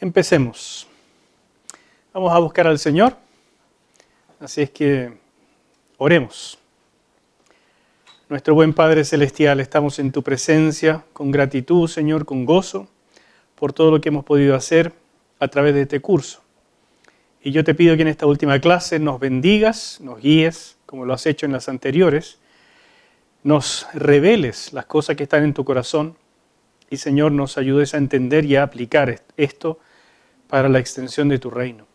Empecemos. Vamos a buscar al Señor, así es que oremos. Nuestro buen Padre Celestial, estamos en tu presencia con gratitud, Señor, con gozo, por todo lo que hemos podido hacer a través de este curso. Y yo te pido que en esta última clase nos bendigas, nos guíes, como lo has hecho en las anteriores, nos reveles las cosas que están en tu corazón y, Señor, nos ayudes a entender y a aplicar esto para la extensión de tu reino.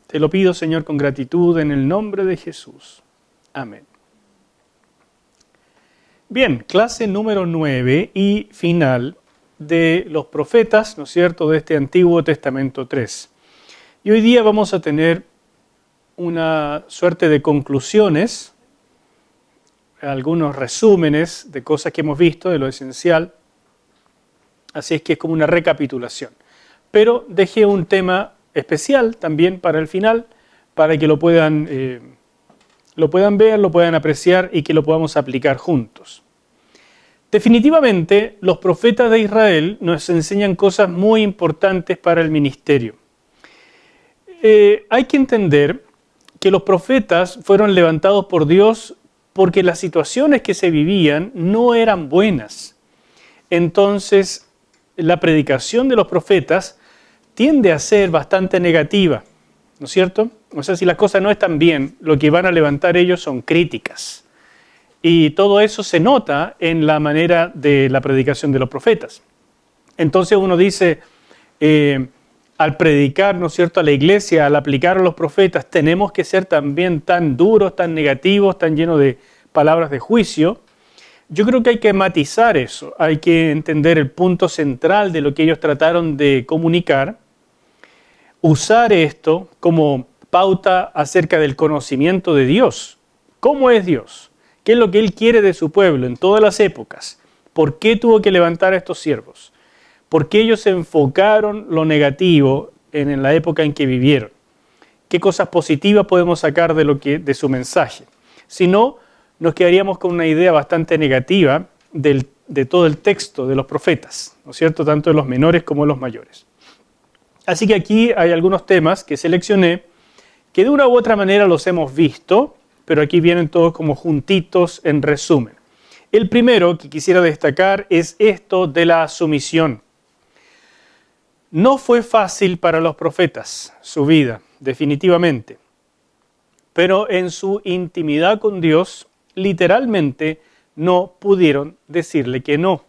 Te lo pido, Señor, con gratitud en el nombre de Jesús. Amén. Bien, clase número 9 y final de los profetas, ¿no es cierto?, de este Antiguo Testamento 3. Y hoy día vamos a tener una suerte de conclusiones, algunos resúmenes de cosas que hemos visto, de lo esencial. Así es que es como una recapitulación. Pero dejé un tema especial también para el final, para que lo puedan ver, lo puedan apreciar y que lo podamos aplicar juntos. Definitivamente, los profetas de Israel nos enseñan cosas muy importantes para el ministerio. Hay que entender que los profetas fueron levantados por Dios porque las situaciones que se vivían no eran buenas. Entonces, la predicación de los profetas tiende a ser bastante negativa, ¿no es cierto? O sea, si las cosas no están bien, lo que van a levantar ellos son críticas. Y todo eso se nota en la manera de la predicación de los profetas. Entonces uno dice, al predicar, ¿no es cierto?, a la iglesia, al aplicar a los profetas, tenemos que ser también tan duros, tan negativos, tan llenos de palabras de juicio. Yo creo que hay que matizar eso, hay que entender el punto central de lo que ellos trataron de comunicar, usar esto como pauta acerca del conocimiento de Dios. ¿Cómo es Dios? ¿Qué es lo que Él quiere de su pueblo en todas las épocas? ¿Por qué tuvo que levantar a estos siervos? ¿Por qué ellos enfocaron lo negativo en la época en que vivieron? ¿Qué cosas positivas podemos sacar de su mensaje? Si no, nos quedaríamos con una idea bastante negativa de todo el texto de los profetas, ¿no es cierto?, tanto de los menores como de los mayores. Así que aquí hay algunos temas que seleccioné que de una u otra manera los hemos visto, pero aquí vienen todos como juntitos en resumen. El primero que quisiera destacar es esto de la sumisión. No fue fácil para los profetas su vida, definitivamente, pero en su intimidad con Dios, literalmente no pudieron decirle que no.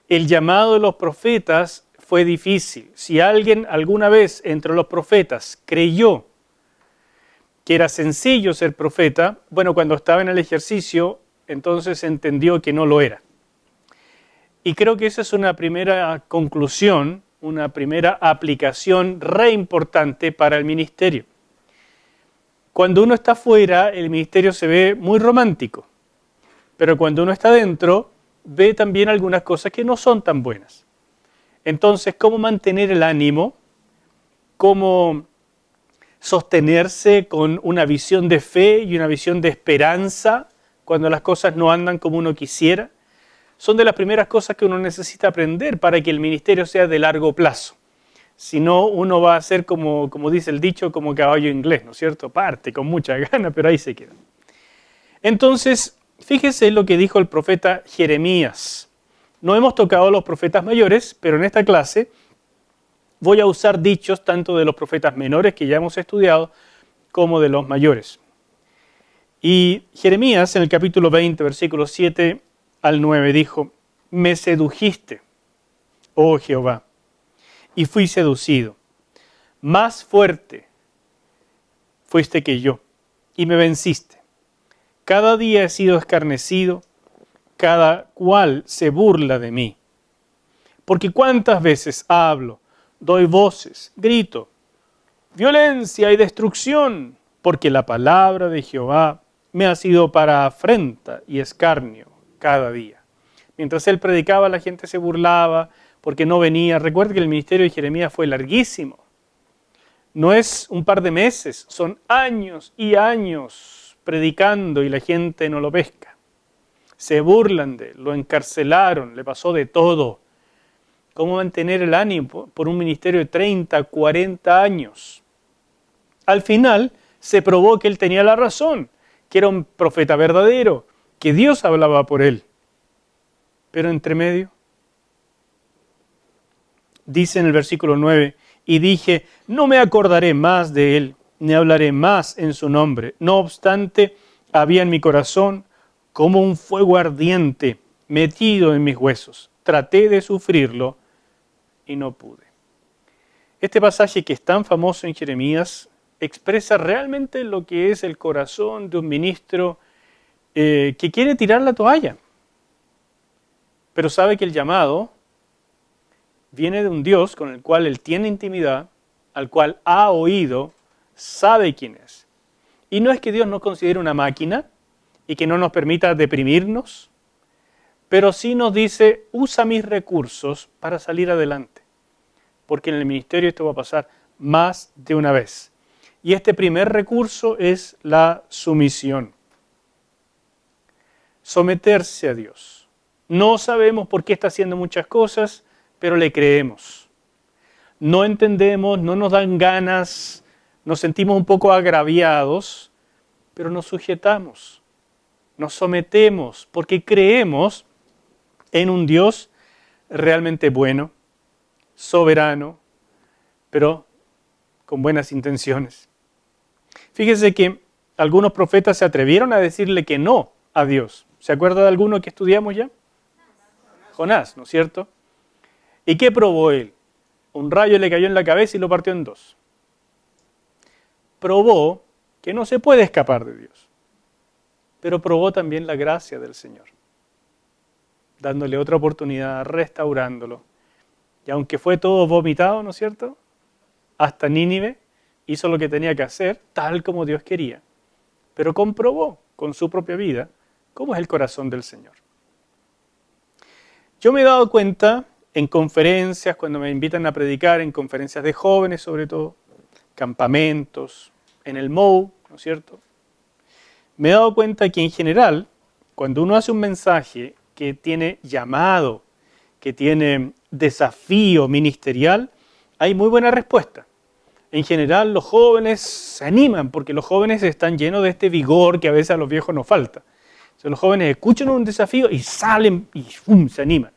El llamado de los profetas fue difícil. Si alguien alguna vez entre los profetas creyó que era sencillo ser profeta, bueno, cuando estaba en el ejercicio, entonces entendió que no lo era. Y creo que esa es una primera conclusión, una primera aplicación re importante para el ministerio. Cuando uno está fuera, el ministerio se ve muy romántico, pero cuando uno está dentro, ve también algunas cosas que no son tan buenas. Entonces, ¿cómo mantener el ánimo? ¿Cómo sostenerse con una visión de fe y una visión de esperanza cuando las cosas no andan como uno quisiera? Son de las primeras cosas que uno necesita aprender para que el ministerio sea de largo plazo. Si no, uno va a ser como dice el dicho, como caballo inglés, ¿no es cierto? Parte con mucha gana, pero ahí se queda. Entonces, fíjese lo que dijo el profeta Jeremías. No hemos tocado a los profetas mayores, pero en esta clase voy a usar dichos tanto de los profetas menores que ya hemos estudiado, como de los mayores. Y Jeremías, en el capítulo 20, versículos 7 al 9, dijo: «Me sedujiste, oh Jehová, y fui seducido. Más fuerte fuiste que yo, y me venciste. Cada día he sido escarnecido, cada cual se burla de mí. Porque cuántas veces hablo, doy voces, grito, violencia y destrucción, porque la palabra de Jehová me ha sido para afrenta y escarnio cada día». Mientras él predicaba, la gente se burlaba porque no venía. Recuerde que el ministerio de Jeremías fue larguísimo. No es un par de meses, son años y años predicando y la gente no lo pesca. Se burlan de él, lo encarcelaron, le pasó de todo. cómo mantener el ánimo por un ministerio de 30, 40 años. Al final se probó que él tenía la razón, que era un profeta verdadero, que Dios hablaba por él. Pero entre medio, dice en el versículo 9, y dije, no me acordaré más de él, ni hablaré más en su nombre. No obstante, había en mi corazón como un fuego ardiente metido en mis huesos. Traté de sufrirlo y no pude. Este pasaje que es tan famoso en Jeremías expresa realmente lo que es el corazón de un ministro que quiere tirar la toalla, pero sabe que el llamado viene de un Dios con el cual él tiene intimidad, al cual ha oído, sabe quién es. Y no es que Dios nos considere una máquina y que no nos permita deprimirnos, pero sí nos dice, usa mis recursos para salir adelante. Porque en el ministerio esto va a pasar más de una vez. Y este primer recurso es la sumisión. Someterse a Dios. No sabemos por qué está haciendo muchas cosas, pero le creemos. No entendemos, no nos dan ganas, nos sentimos un poco agraviados, pero nos sujetamos, nos sometemos, porque creemos en un Dios realmente bueno, soberano, pero con buenas intenciones. Fíjese que algunos profetas se atrevieron a decirle que no a Dios. ¿Se acuerda de alguno que estudiamos ya? Jonás, ¿no es cierto? ¿Y qué probó él? Un rayo le cayó en la cabeza y lo partió en dos. Probó que no se puede escapar de Dios, pero probó también la gracia del Señor, dándole otra oportunidad, restaurándolo. Y aunque fue todo vomitado, ¿no es cierto? Hasta Nínive hizo lo que tenía que hacer, tal como Dios quería. Pero comprobó con su propia vida cómo es el corazón del Señor. Yo me he dado cuenta en conferencias, cuando me invitan a predicar, en conferencias de jóvenes sobre todo, campamentos, en el MOU, ¿no es cierto? Me he dado cuenta que en general, cuando uno hace un mensaje que tiene llamado, que tiene desafío ministerial, hay muy buena respuesta. En general los jóvenes se animan porque los jóvenes están llenos de este vigor que a veces a los viejos nos falta. Entonces, los jóvenes escuchan un desafío y salen y ¡fum!, se animan.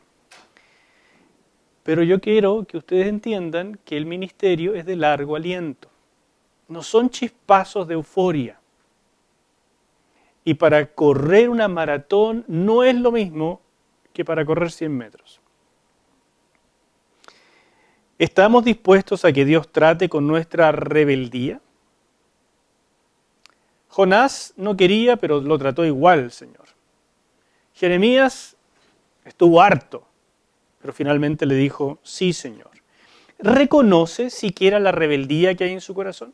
Pero yo quiero que ustedes entiendan que el ministerio es de largo aliento. No son chispazos de euforia. Y para correr una maratón no es lo mismo que para correr 100 metros. ¿Estamos dispuestos a que Dios trate con nuestra rebeldía? Jonás no quería, pero lo trató igual el Señor. Jeremías estuvo harto, pero finalmente le dijo, sí, Señor. ¿Reconoce siquiera la rebeldía que hay en su corazón?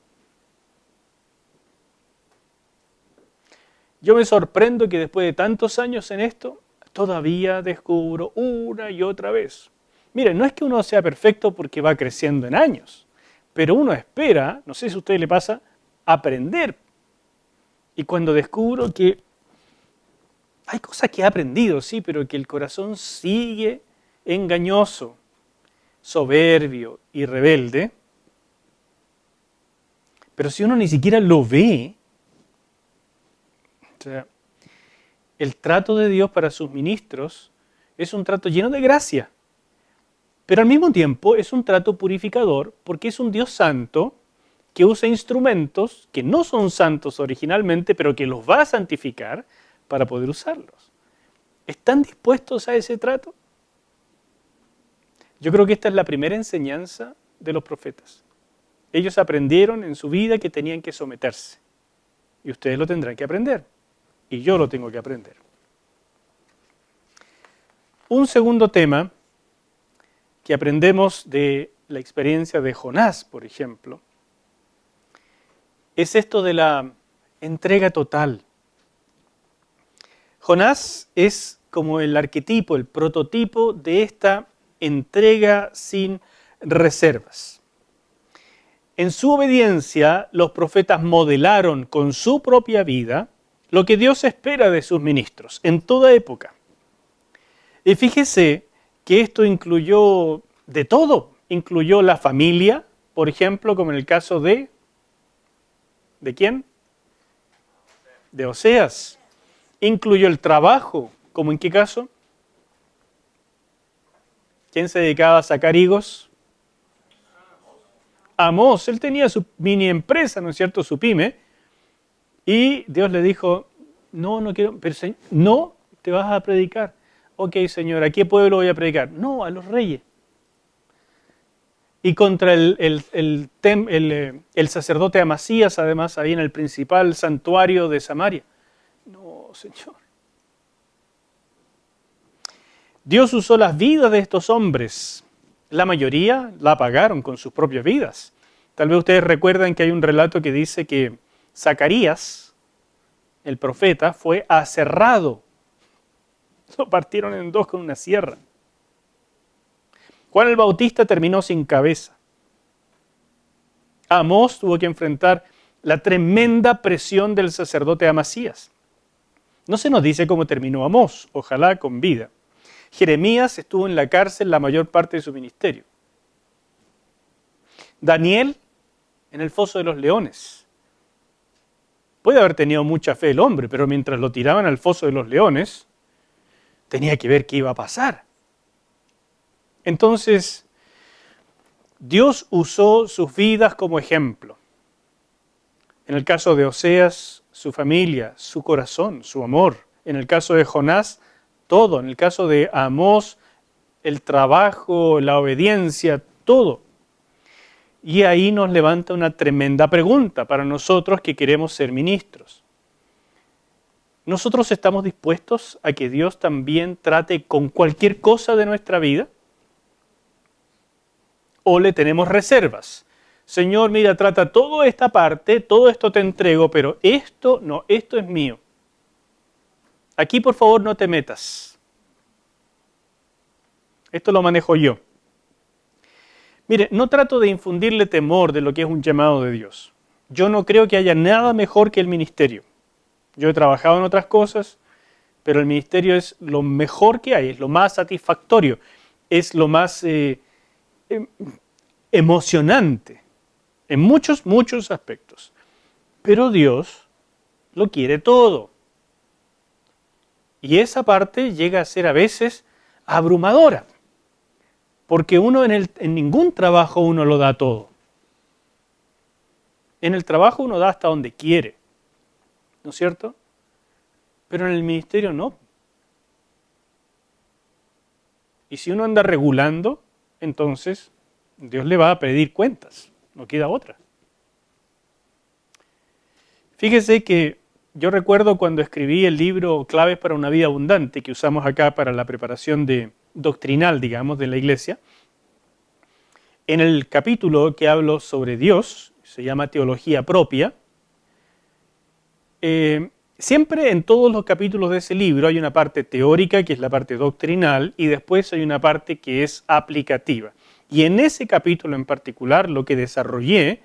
Yo me sorprendo que después de tantos años en esto, todavía descubro una y otra vez. Miren, no es que uno sea perfecto porque va creciendo en años, pero uno espera, no sé si a usted le pasa, aprender. Y cuando descubro que hay cosas que he aprendido, sí, pero que el corazón sigue engañoso, soberbio y rebelde, pero si uno ni siquiera lo ve, o sea, el trato de Dios para sus ministros es un trato lleno de gracia, pero al mismo tiempo es un trato purificador porque es un Dios santo que usa instrumentos que no son santos originalmente, pero que los va a santificar para poder usarlos. ¿Están dispuestos a ese trato? Yo creo que esta es la primera enseñanza de los profetas. Ellos aprendieron en su vida que tenían que someterse. Y ustedes lo tendrán que aprender. Y yo lo tengo que aprender. Un segundo tema que aprendemos de la experiencia de Jonás, por ejemplo, es esto de la entrega total. Jonás es como el arquetipo, el prototipo de esta entrega sin reservas. En su obediencia, los profetas modelaron con su propia vida lo que Dios espera de sus ministros en toda época. Y fíjese que esto incluyó de todo. Incluyó la familia, por ejemplo, como en el caso ¿de quién? De Oseas. Incluyó el trabajo, ¿como en qué caso? ¿Quién se dedicaba a sacar higos? Amós. Él tenía su mini empresa, ¿no es cierto? Su pyme. Y Dios le dijo, no quiero, pero Señor, no te vas a predicar. Ok, Señor, ¿a qué pueblo voy a predicar? No, a los reyes. Y contra el sacerdote Amasías, además, ahí en el principal santuario de Samaria. No, Señor. Dios usó las vidas de estos hombres. La mayoría la pagaron con sus propias vidas. Tal vez ustedes recuerdan que hay un relato que dice que Zacarías, el profeta, fue aserrado. Lo partieron en dos con una sierra. Juan el Bautista terminó sin cabeza. Amós tuvo que enfrentar la tremenda presión del sacerdote Amasías. No se nos dice cómo terminó Amós, ojalá con vida. Jeremías estuvo en la cárcel la mayor parte de su ministerio. Daniel en el foso de los leones. Puede haber tenido mucha fe el hombre, pero mientras lo tiraban al foso de los leones, tenía que ver qué iba a pasar. Entonces, Dios usó sus vidas como ejemplo. En el caso de Oseas, su familia, su corazón, su amor. En el caso de Jonás, todo. En el caso de Amós, el trabajo, la obediencia, todo. Y ahí nos levanta una tremenda pregunta para nosotros que queremos ser ministros. ¿Nosotros estamos dispuestos a que Dios también trate con cualquier cosa de nuestra vida? ¿O le tenemos reservas? Señor, mira, trata toda esta parte, todo esto te entrego, pero esto no, esto es mío. Aquí por favor no te metas. Esto lo manejo yo. Mire, no trato de infundirle temor de lo que es un llamado de Dios. Yo no creo que haya nada mejor que el ministerio. Yo he trabajado en otras cosas, pero el ministerio es lo mejor que hay, es lo más satisfactorio, es lo más emocionante en muchos aspectos. Pero Dios lo quiere todo. Y esa parte llega a ser a veces abrumadora. Porque uno en ningún trabajo uno lo da todo. En el trabajo uno da hasta donde quiere, ¿no es cierto? Pero en el ministerio no. Y si uno anda regulando, entonces Dios le va a pedir cuentas, no queda otra. Fíjese que yo recuerdo cuando escribí el libro Claves para una vida abundante, que usamos acá para la preparación doctrinal, digamos, de la iglesia. En el capítulo que hablo sobre Dios, se llama Teología Propia, siempre en todos los capítulos de ese libro hay una parte teórica, que es la parte doctrinal, y después hay una parte que es aplicativa. Y en ese capítulo en particular lo que desarrollé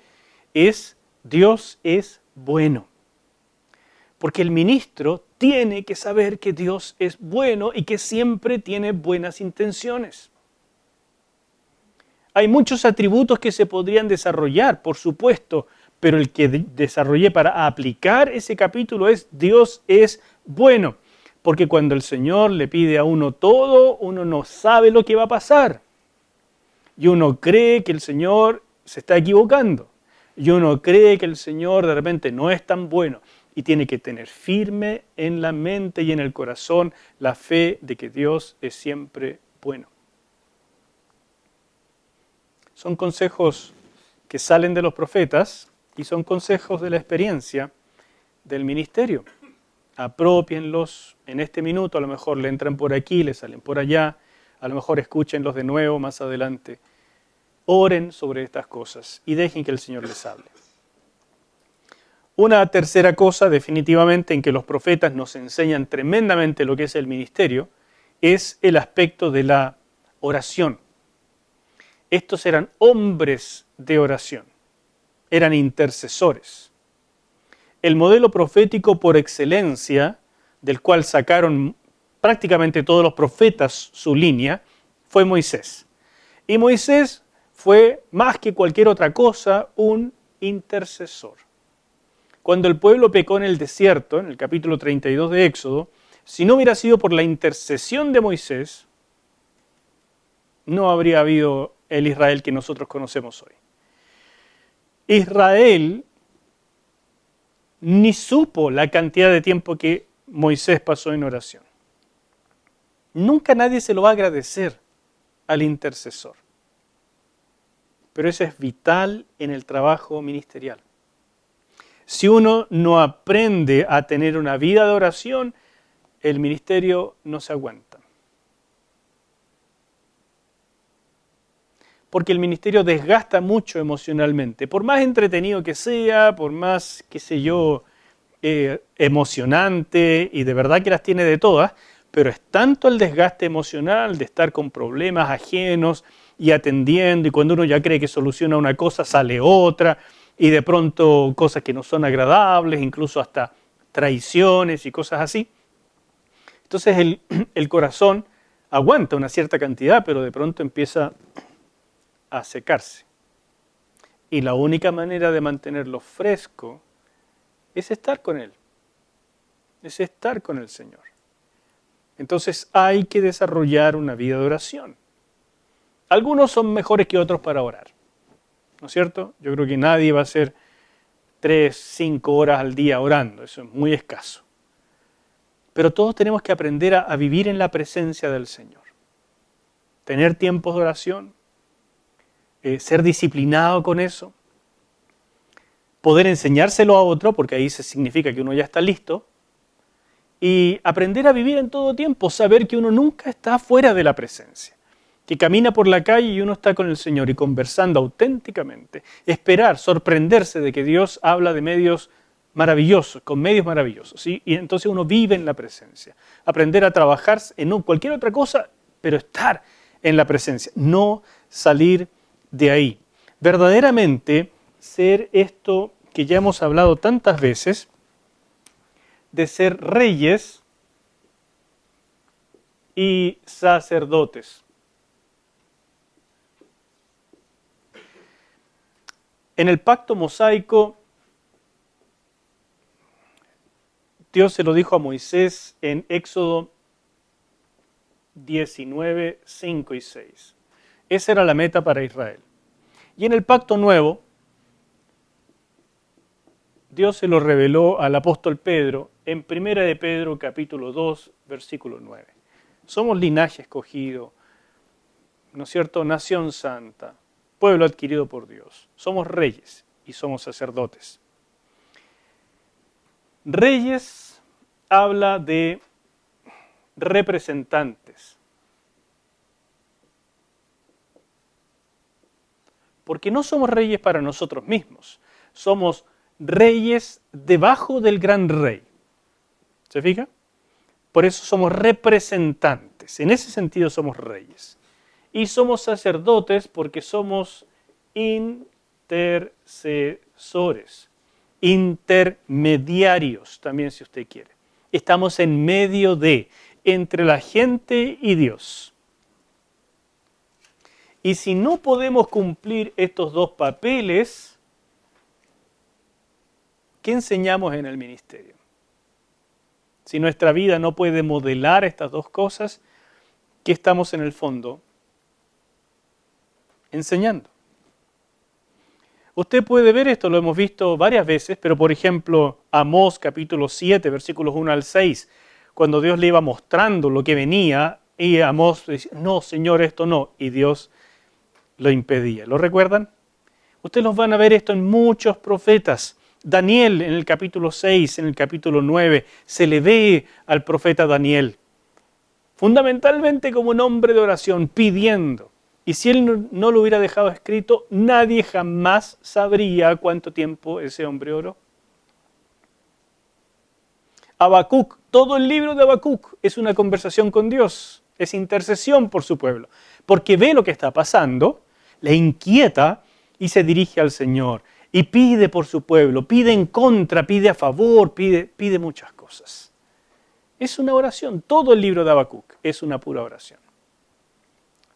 es Dios es bueno. Porque el ministro tiene que saber que Dios es bueno y que siempre tiene buenas intenciones. Hay muchos atributos que se podrían desarrollar, por supuesto, pero el que desarrollé para aplicar ese capítulo es Dios es bueno. Porque cuando el Señor le pide a uno todo, uno no sabe lo que va a pasar. Y uno cree que el Señor se está equivocando. Y uno cree que el Señor de repente no es tan bueno. Y tiene que tener firme en la mente y en el corazón la fe de que Dios es siempre bueno. Son consejos que salen de los profetas y son consejos de la experiencia del ministerio. Apropienlos en este minuto, a lo mejor le entran por aquí, le salen por allá, a lo mejor escúchenlos de nuevo más adelante. Oren sobre estas cosas y dejen que el Señor les hable. Una tercera cosa definitivamente en que los profetas nos enseñan tremendamente lo que es el ministerio es el aspecto de la oración. Estos eran hombres de oración, eran intercesores. El modelo profético por excelencia, del cual sacaron prácticamente todos los profetas su línea, fue Moisés. Y Moisés fue, más que cualquier otra cosa, un intercesor. Cuando el pueblo pecó en el desierto, en el capítulo 32 de Éxodo, si no hubiera sido por la intercesión de Moisés, no habría habido el Israel que nosotros conocemos hoy. Israel ni supo la cantidad de tiempo que Moisés pasó en oración. Nunca nadie se lo va a agradecer al intercesor. Pero eso es vital en el trabajo ministerial. Si uno no aprende a tener una vida de oración, el ministerio no se aguanta. Porque el ministerio desgasta mucho emocionalmente. Por más entretenido que sea, por más, emocionante, y de verdad que las tiene de todas, pero es tanto el desgaste emocional de estar con problemas ajenos y atendiendo, y cuando uno ya cree que soluciona una cosa, sale otra, y de pronto cosas que no son agradables, incluso hasta traiciones y cosas así. Entonces el corazón aguanta una cierta cantidad, pero de pronto empieza a secarse. Y la única manera de mantenerlo fresco es estar con Él, es estar con el Señor. Entonces hay que desarrollar una vida de oración. Algunos son mejores que otros para orar, ¿no es cierto? Yo creo que nadie va a hacer 3, 5 horas al día orando, eso es muy escaso. Pero todos tenemos que aprender a vivir en la presencia del Señor. Tener tiempos de oración, ser disciplinado con eso, poder enseñárselo a otro, porque ahí se significa que uno ya está listo, y aprender a vivir en todo tiempo, saber que uno nunca está fuera de la presencia, que camina por la calle y uno está con el Señor y conversando auténticamente, esperar, sorprenderse de que Dios habla de medios maravillosos, con medios maravillosos, ¿sí? Y entonces uno vive en la presencia, aprender a trabajar en cualquier otra cosa, pero estar en la presencia, no salir de ahí. Verdaderamente ser esto que ya hemos hablado tantas veces, de ser reyes y sacerdotes. En el pacto mosaico, Dios se lo dijo a Moisés en Éxodo 19, 5 y 6. Esa era la meta para Israel. Y en el pacto nuevo, Dios se lo reveló al apóstol Pedro en 1 de Pedro capítulo 2, versículo 9. Somos linaje escogido, ¿no es cierto? Nación santa, pueblo adquirido por Dios. Somos reyes y somos sacerdotes. Reyes habla de representantes. Porque no somos reyes para nosotros mismos, somos reyes debajo del gran rey. ¿Se fija? Por eso somos representantes, en ese sentido somos reyes. Y somos sacerdotes porque somos intercesores, intermediarios también si usted quiere. Estamos en medio entre la gente y Dios. Y si no podemos cumplir estos dos papeles, ¿qué enseñamos en el ministerio? Si nuestra vida no puede modelar estas dos cosas, ¿qué estamos en el fondo enseñando? Usted puede ver esto, lo hemos visto varias veces, pero por ejemplo, Amós capítulo 7, versículos 1 al 6, cuando Dios le iba mostrando lo que venía, y Amós decía, no, Señor, esto no, y Dios lo impedía. ¿Lo recuerdan? Ustedes los van a ver esto en muchos profetas. Daniel en el capítulo 6, en el capítulo 9, se le ve al profeta Daniel, fundamentalmente como un hombre de oración, pidiendo. Y si él no lo hubiera dejado escrito, nadie jamás sabría cuánto tiempo ese hombre oró. Habacuc, todo el libro de Habacuc es una conversación con Dios, es intercesión por su pueblo, porque ve lo que está pasando, le inquieta y se dirige al Señor. Y pide por su pueblo, pide en contra, pide a favor, pide muchas cosas. Es una oración, todo el libro de Habacuc es una pura oración.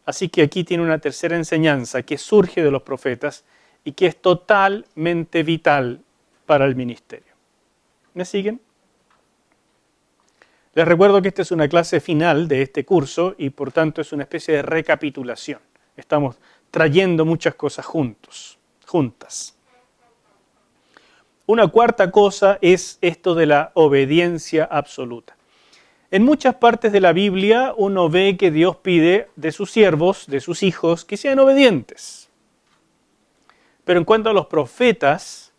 Así que aquí tiene una tercera enseñanza que surge de los profetas y que es totalmente vital para el ministerio. ¿Me siguen? Les recuerdo que esta es una clase final de este curso y por tanto es una especie de recapitulación. Estamos trayendo muchas cosas juntas. Una cuarta cosa es esto de la obediencia absoluta. En muchas partes de la Biblia uno ve que Dios pide de sus siervos, de sus hijos, que sean obedientes. Pero en cuanto a los profetas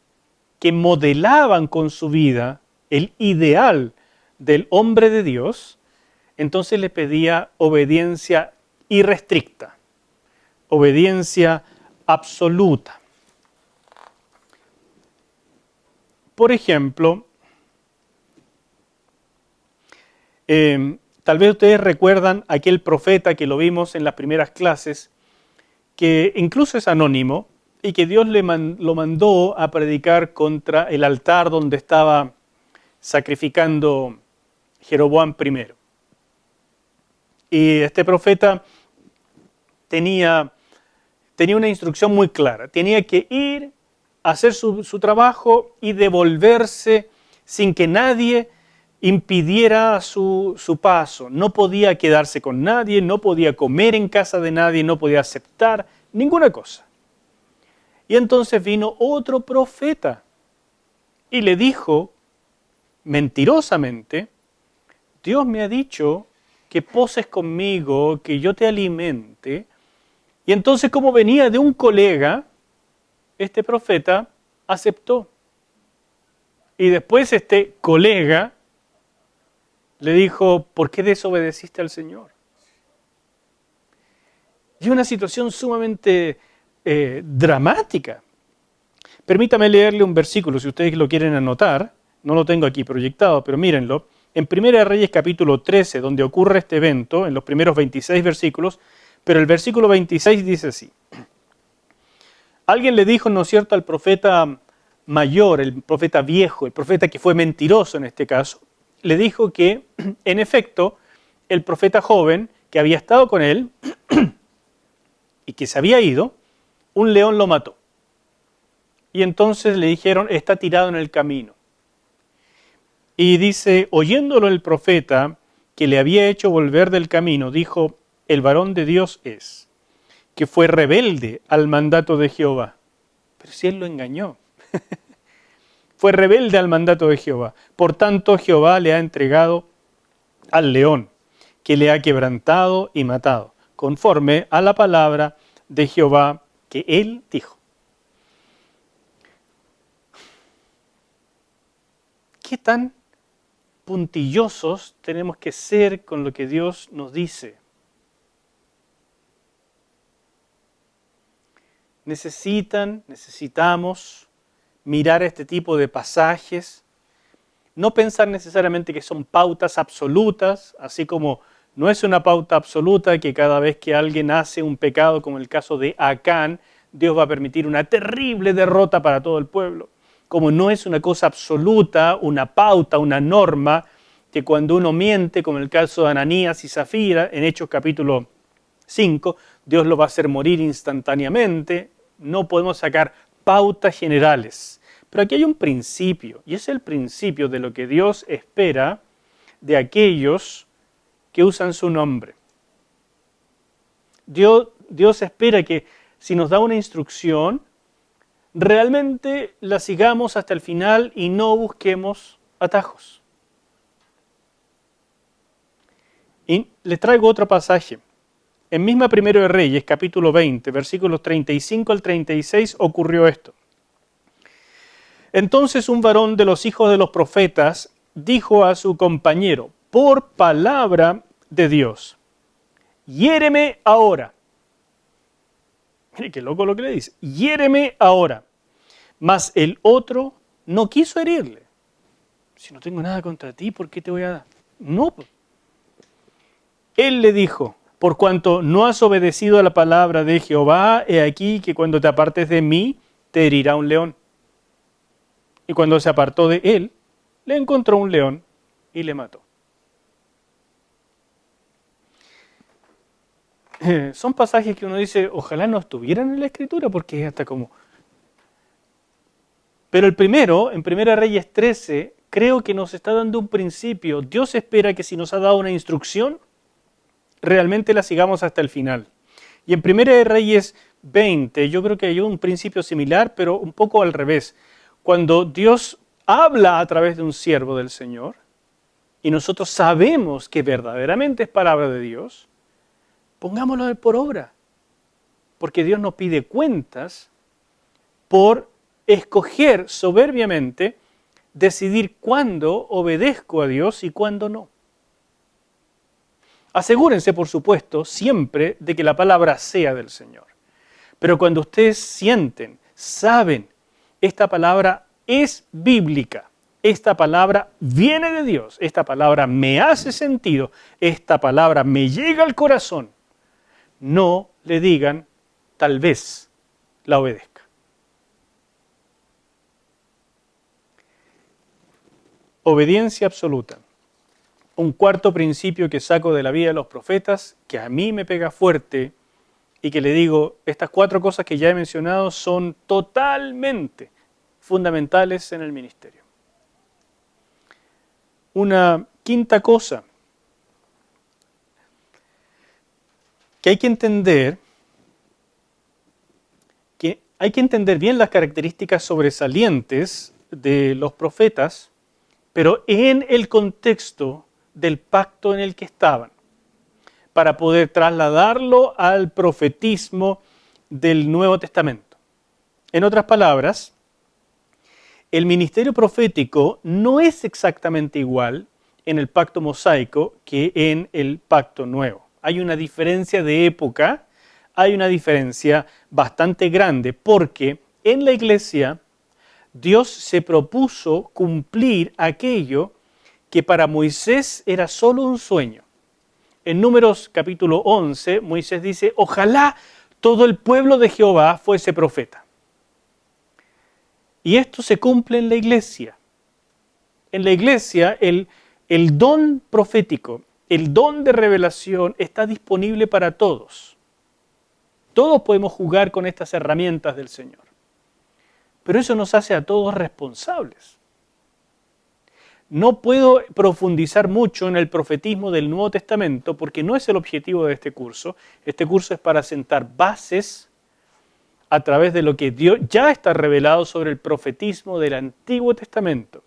que modelaban con su vida el ideal del hombre de Dios, entonces le pedía obediencia irrestricta, obediencia absoluta. Por ejemplo, tal vez ustedes recuerdan aquel profeta que lo vimos en las primeras clases, que incluso es anónimo y que Dios lo mandó a predicar contra el altar donde estaba sacrificando Jeroboam I. Y este profeta tenía una instrucción muy clara. Tenía que ir a hacer su trabajo y devolverse sin que nadie impidiera su paso. No podía quedarse con nadie, no podía comer en casa de nadie, no podía aceptar ninguna cosa. Y entonces vino otro profeta y le dijo, mentirosamente, Dios me ha dicho que poses conmigo, que yo te alimente. Y entonces, como venía de un colega, este profeta aceptó. Y después este colega le dijo, ¿por qué desobedeciste al Señor? Y una situación sumamente dramática. Permítame leerle un versículo, si ustedes lo quieren anotar. No lo tengo aquí proyectado, pero mírenlo. En 1 Reyes capítulo 13, donde ocurre este evento, en los primeros 26 versículos, pero el versículo 26 dice así. Alguien le dijo, ¿no es cierto?, al profeta mayor, el profeta viejo, el profeta que fue mentiroso en este caso, le dijo que, en efecto, el profeta joven que había estado con él y que se había ido, un león lo mató. Y entonces le dijeron, está tirado en el camino. Y dice, oyéndolo el profeta que le había hecho volver del camino, dijo, el varón de Dios es, que fue rebelde al mandato de Jehová. Pero si él lo engañó. Fue rebelde al mandato de Jehová. Por tanto, Jehová le ha entregado al león, que le ha quebrantado y matado, conforme a la palabra de Jehová que él dijo. ¿Qué tan puntillosos tenemos que ser con lo que Dios nos dice? Necesitamos mirar este tipo de pasajes, no pensar necesariamente que son pautas absolutas, así como no es una pauta absoluta que cada vez que alguien hace un pecado, como el caso de Acán, Dios va a permitir una terrible derrota para todo el pueblo. Como no es una cosa absoluta, una pauta, una norma, que cuando uno miente, como el caso de Ananías y Zafira, en Hechos capítulo 5, Dios lo va a hacer morir instantáneamente. No podemos sacar pautas generales. Pero aquí hay un principio, y es el principio de lo que Dios espera de aquellos que usan su nombre. Dios espera que si nos da una instrucción, realmente la sigamos hasta el final y no busquemos atajos. Y les traigo otro pasaje. En misma 1 de Reyes, capítulo 20, versículos 35 al 36, ocurrió esto. Entonces un varón de los hijos de los profetas dijo a su compañero, por palabra de Dios, hiéreme ahora. Mire qué loco lo que le dice, hiéreme ahora. Mas el otro no quiso herirle. Si no tengo nada contra ti, ¿por qué te voy a dar? No. Él le dijo, por cuanto no has obedecido a la palabra de Jehová, he aquí que cuando te apartes de mí, te herirá un león. Y cuando se apartó de él, le encontró un león y le mató. son pasajes que uno dice, ojalá no estuvieran en la Escritura, porque es hasta como... Pero el primero, en 1 Reyes 13, creo que nos está dando un principio. Dios espera que si nos ha dado una instrucción, realmente la sigamos hasta el final. Y en 1 Reyes 20, yo creo que hay un principio similar, pero un poco al revés. Cuando Dios habla a través de un siervo del Señor, y nosotros sabemos que verdaderamente es palabra de Dios, pongámoslo por obra. Porque Dios nos pide cuentas por escoger soberbiamente, decidir cuándo obedezco a Dios y cuándo no. Asegúrense, por supuesto, siempre de que la palabra sea del Señor. Pero cuando ustedes sienten, saben, esta palabra es bíblica, esta palabra viene de Dios, esta palabra me hace sentido, esta palabra me llega al corazón, no le digan, tal vez la obedezca. Obediencia absoluta. Un cuarto principio que saco de la vida de los profetas, que a mí me pega fuerte y que le digo, estas 4 cosas que ya he mencionado son totalmente fundamentales en el ministerio. Una quinta cosa que hay que entender bien las características sobresalientes de los profetas, pero en el contexto del pacto en el que estaban, para poder trasladarlo al profetismo del Nuevo Testamento. En otras palabras, el ministerio profético no es exactamente igual en el pacto mosaico que en el pacto nuevo. Hay una diferencia de época, hay una diferencia bastante grande, porque en la iglesia Dios se propuso cumplir aquello que para Moisés era solo un sueño. En Números capítulo 11, Moisés dice, ojalá todo el pueblo de Jehová fuese profeta. Y esto se cumple en la iglesia. En la iglesia el don profético, el don de revelación está disponible para todos. Todos podemos jugar con estas herramientas del Señor. Pero eso nos hace a todos responsables. No puedo profundizar mucho en el profetismo del Nuevo Testamento porque no es el objetivo de este curso. Este curso es para sentar bases a través de lo que Dios ya está revelado sobre el profetismo del Antiguo Testamento.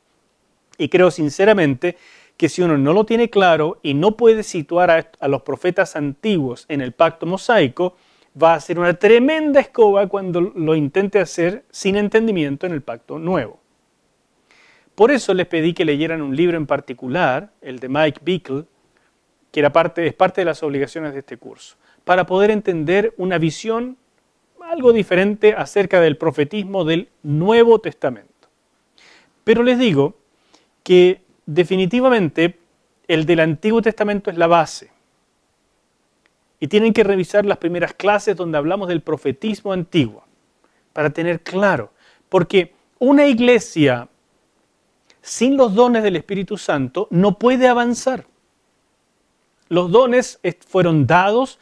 Y creo sinceramente que si uno no lo tiene claro y no puede situar a los profetas antiguos en el pacto mosaico, va a ser una tremenda escoba cuando lo intente hacer sin entendimiento en el pacto nuevo. Por eso les pedí que leyeran un libro en particular, el de Mike Bickle, que es parte de las obligaciones de este curso, para poder entender una visión algo diferente acerca del profetismo del Nuevo Testamento. Pero les digo que definitivamente el del Antiguo Testamento es la base. Y tienen que revisar las primeras clases donde hablamos del profetismo antiguo, para tener claro, porque una iglesia sin los dones del Espíritu Santo no puede avanzar. Los dones fueron dados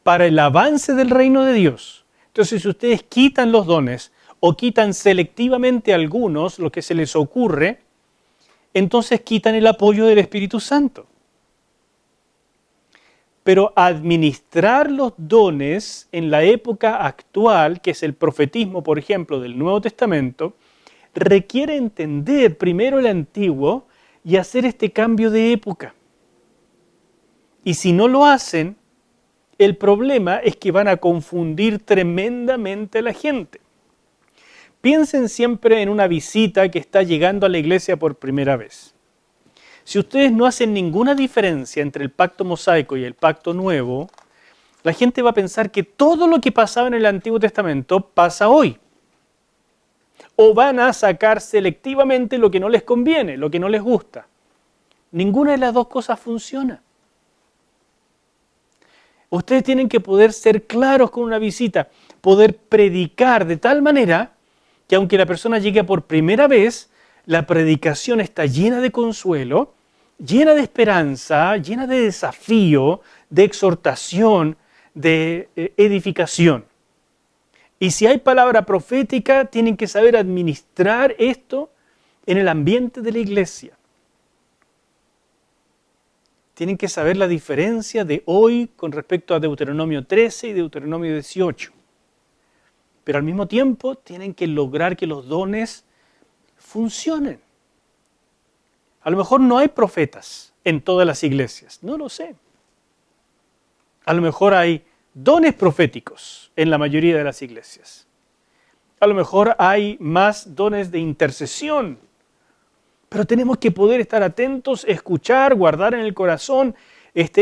para el avance del reino de Dios. Entonces, si ustedes quitan los dones o quitan selectivamente algunos, lo que se les ocurre, entonces quitan el apoyo del Espíritu Santo. Pero administrar los dones en la época actual, que es el profetismo, por ejemplo, del Nuevo Testamento, requiere entender primero el antiguo y hacer este cambio de época. Y si no lo hacen, el problema es que van a confundir tremendamente a la gente. Piensen siempre en una visita que está llegando a la iglesia por primera vez. Si ustedes no hacen ninguna diferencia entre el pacto mosaico y el pacto nuevo, la gente va a pensar que todo lo que pasaba en el Antiguo Testamento pasa hoy. O van a sacar selectivamente lo que no les conviene, lo que no les gusta. Ninguna de las dos cosas funciona. Ustedes tienen que poder ser claros con una visita, poder predicar de tal manera que aunque la persona llegue por primera vez, la predicación está llena de consuelo, llena de esperanza, llena de desafío, de exhortación, de edificación. Y si hay palabra profética, tienen que saber administrar esto en el ambiente de la iglesia. Tienen que saber la diferencia de hoy con respecto a Deuteronomio 13 y Deuteronomio 18. Pero al mismo tiempo tienen que lograr que los dones funcionen. A lo mejor no hay profetas en todas las iglesias, no lo sé. A lo mejor hay dones proféticos en la mayoría de las iglesias. A lo mejor hay más dones de intercesión. Pero tenemos que poder estar atentos, escuchar, guardar en el corazón,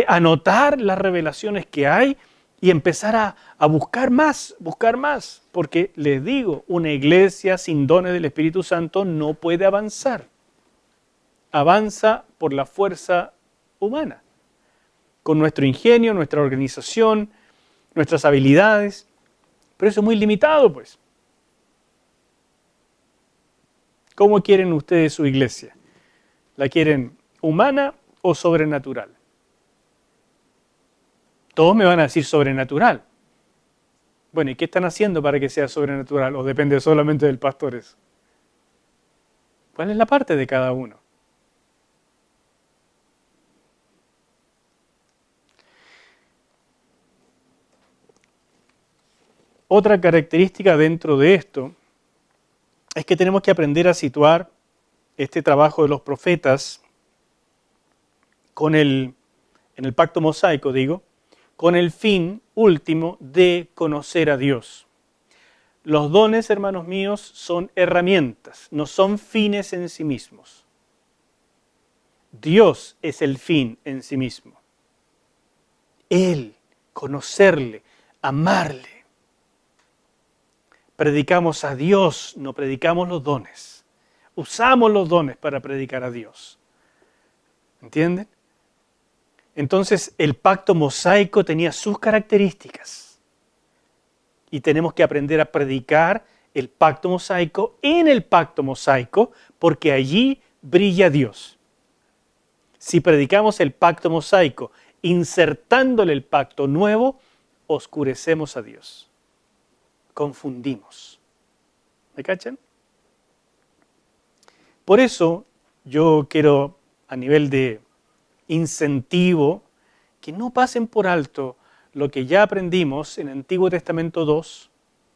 anotar las revelaciones que hay y empezar a buscar más, porque les digo, una iglesia sin dones del Espíritu Santo no puede avanzar. Avanza por la fuerza humana, con nuestro ingenio, nuestra organización, nuestras habilidades, pero eso es muy limitado, pues. ¿Cómo quieren ustedes su iglesia? ¿La quieren humana o sobrenatural? Todos me van a decir sobrenatural. Bueno, ¿y qué están haciendo para que sea sobrenatural? ¿O depende solamente del pastor eso? ¿Cuál es la parte de cada uno? Otra característica dentro de esto es que tenemos que aprender a situar este trabajo de los profetas en el pacto mosaico, con el fin último de conocer a Dios. Los dones, hermanos míos, son herramientas, no son fines en sí mismos. Dios es el fin en sí mismo. Él, conocerle, amarle. Predicamos a Dios, no predicamos los dones. Usamos los dones para predicar a Dios. ¿Entienden? Entonces el pacto mosaico tenía sus características. Y tenemos que aprender a predicar el pacto mosaico en el pacto mosaico, porque allí brilla Dios. Si predicamos el pacto mosaico insertándole el pacto nuevo, oscurecemos a Dios. Confundimos. ¿Me cachan? Por eso yo quiero, a nivel de incentivo, que no pasen por alto lo que ya aprendimos en Antiguo Testamento 2,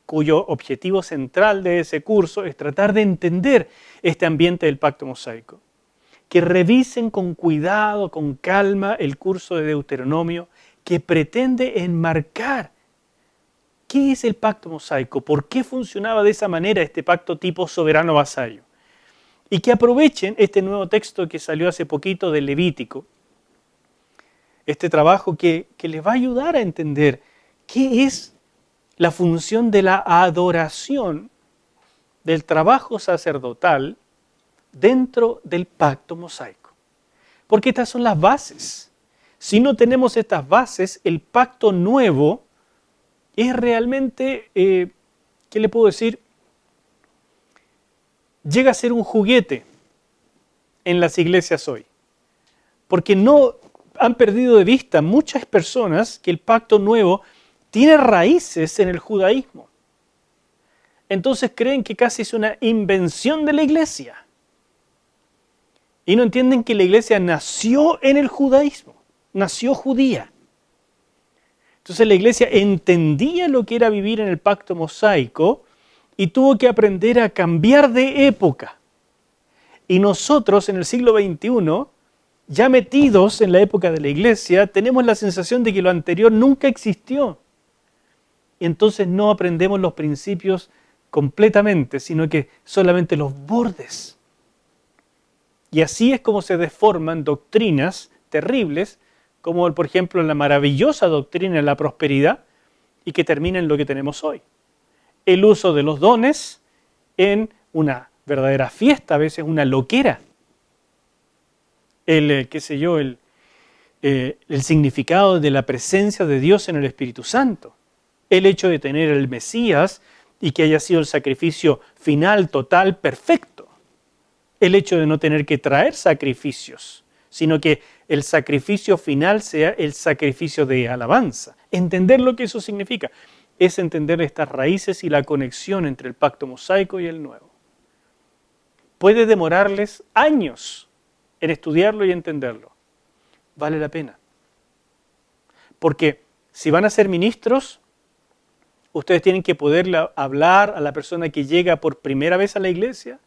cuyo objetivo central de ese curso es tratar de entender este ambiente del pacto mosaico. Que revisen con cuidado, con calma, el curso de Deuteronomio, que pretende enmarcar ¿qué es el pacto mosaico? ¿Por qué funcionaba de esa manera este pacto tipo soberano vasallo? Y que aprovechen este nuevo texto que salió hace poquito del Levítico, este trabajo que les va a ayudar a entender qué es la función de la adoración, del trabajo sacerdotal dentro del pacto mosaico. Porque estas son las bases. Si no tenemos estas bases, el pacto nuevo es realmente, ¿qué le puedo decir? Llega a ser un juguete en las iglesias hoy. Porque no han perdido de vista muchas personas que el pacto nuevo tiene raíces en el judaísmo. Entonces creen que casi es una invención de la iglesia. Y no entienden que la iglesia nació en el judaísmo, nació judía. Entonces la iglesia entendía lo que era vivir en el pacto mosaico y tuvo que aprender a cambiar de época. Y nosotros en el siglo XXI, ya metidos en la época de la iglesia, tenemos la sensación de que lo anterior nunca existió. Y entonces no aprendemos los principios completamente, sino que solamente los bordes. Y así es como se deforman doctrinas terribles, como por ejemplo la maravillosa doctrina de la prosperidad, y que termina en lo que tenemos hoy. El uso de los dones en una verdadera fiesta, a veces una loquera. El significado de la presencia de Dios en el Espíritu Santo. El hecho de tener el Mesías y que haya sido el sacrificio final, total, perfecto. El hecho de no tener que traer sacrificios, sino que el sacrificio final sea el sacrificio de alabanza. Entender lo que eso significa es entender estas raíces y la conexión entre el pacto mosaico y el nuevo. Puede demorarles años en estudiarlo y entenderlo. Vale la pena. Porque si van a ser ministros, ustedes tienen que poderle hablar a la persona que llega por primera vez a la iglesia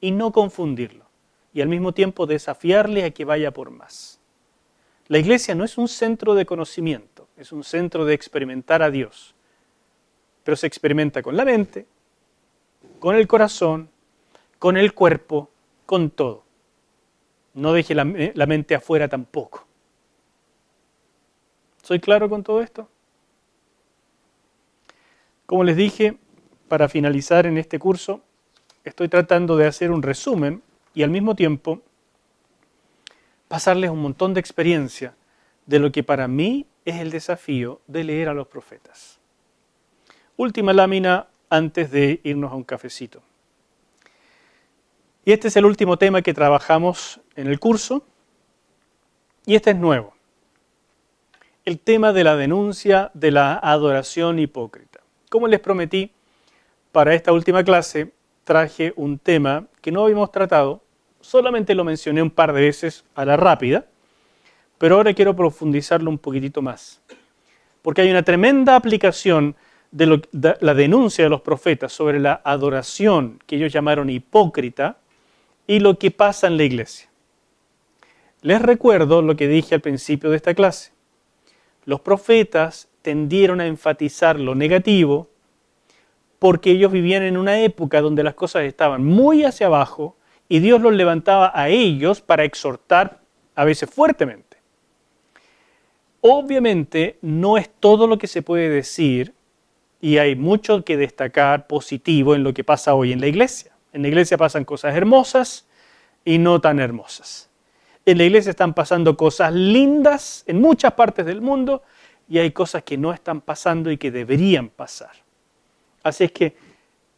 y no confundirlo. Y al mismo tiempo desafiarle a que vaya por más. La iglesia no es un centro de conocimiento, es un centro de experimentar a Dios. Pero se experimenta con la mente, con el corazón, con el cuerpo, con todo. No deje la mente afuera tampoco. ¿Soy claro con todo esto? Como les dije, para finalizar en este curso, estoy tratando de hacer un resumen y al mismo tiempo pasarles un montón de experiencia de lo que para mí es el desafío de leer a los profetas. Última lámina antes de irnos a un cafecito. Y este es el último tema que trabajamos en el curso y este es nuevo. El tema de la denuncia de la adoración hipócrita. Como les prometí, para esta última clase traje un tema que no habíamos tratado, solamente lo mencioné un par de veces a la rápida, pero ahora quiero profundizarlo un poquitito más. Porque hay una tremenda aplicación de la denuncia de los profetas sobre la adoración que ellos llamaron hipócrita y lo que pasa en la iglesia. Les recuerdo lo que dije al principio de esta clase. Los profetas tendieron a enfatizar lo negativo porque ellos vivían en una época donde las cosas estaban muy hacia abajo y Dios los levantaba a ellos para exhortar a veces fuertemente. Obviamente no es todo lo que se puede decir y hay mucho que destacar positivo en lo que pasa hoy en la iglesia. En la iglesia pasan cosas hermosas y no tan hermosas. En la iglesia están pasando cosas lindas en muchas partes del mundo y hay cosas que no están pasando y que deberían pasar. Así es que,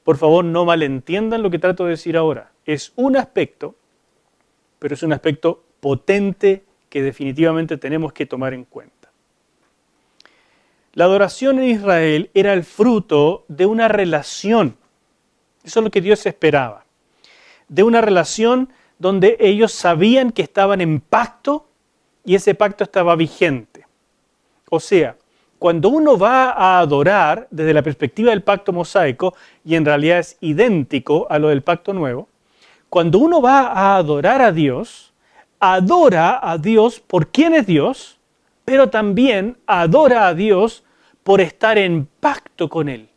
por favor, no malentiendan lo que trato de decir ahora. Es un aspecto, pero es un aspecto potente que definitivamente tenemos que tomar en cuenta. La adoración en Israel era el fruto de una relación. Eso es lo que Dios esperaba. De una relación donde ellos sabían que estaban en pacto y ese pacto estaba vigente. O sea, cuando uno va a adorar desde la perspectiva del pacto mosaico, y en realidad es idéntico a lo del pacto nuevo, cuando uno va a adorar a Dios, adora a Dios por quién es Dios, pero también adora a Dios por estar en pacto con Él.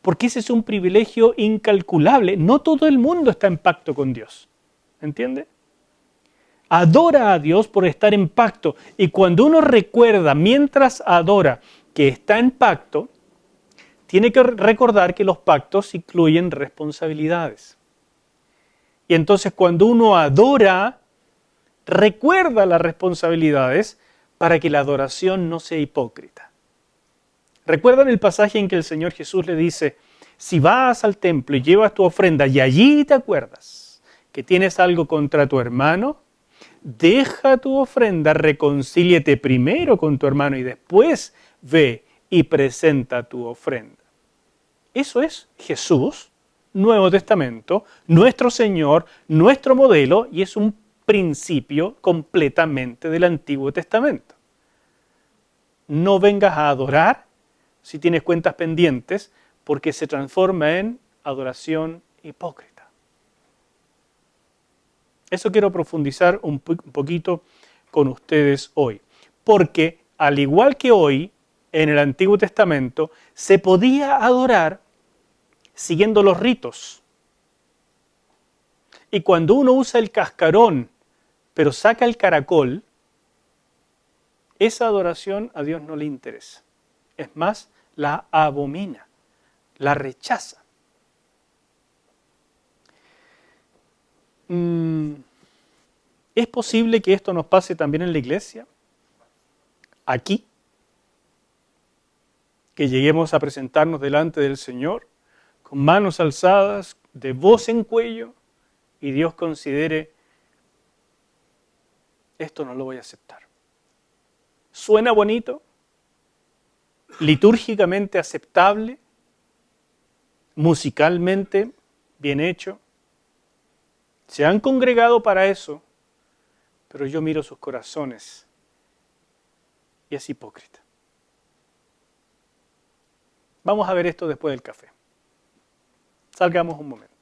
Porque ese es un privilegio incalculable. No todo el mundo está en pacto con Dios. ¿Entiende? Adora a Dios por estar en pacto. Y cuando uno recuerda, mientras adora, que está en pacto, tiene que recordar que los pactos incluyen responsabilidades. Y entonces cuando uno adora, recuerda las responsabilidades para que la adoración no sea hipócrita. ¿Recuerdan el pasaje en que el Señor Jesús le dice, si vas al templo y llevas tu ofrenda y allí te acuerdas que tienes algo contra tu hermano, deja tu ofrenda, reconcíliate primero con tu hermano y después ve y presenta tu ofrenda? Eso es Jesús, Nuevo Testamento, nuestro Señor, nuestro modelo y es un principio completamente del Antiguo Testamento. No vengas a adorar si tienes cuentas pendientes, porque se transforma en adoración hipócrita. Eso quiero profundizar un poquito con ustedes hoy. Porque al igual que hoy, en el Antiguo Testamento, se podía adorar siguiendo los ritos. Y cuando uno usa el cascarón, pero saca el caracol, esa adoración a Dios no le interesa. Es más, la abomina, la rechaza. ¿Es posible que esto nos pase también en la iglesia? Aquí. Que lleguemos a presentarnos delante del Señor con manos alzadas, de voz en cuello, y Dios considere, esto no lo voy a aceptar. ¿Suena bonito? litúrgicamente aceptable, musicalmente bien hecho. Se han congregado para eso, pero yo miro sus corazones y es hipócrita. Vamos a ver esto después del café. Salgamos un momento.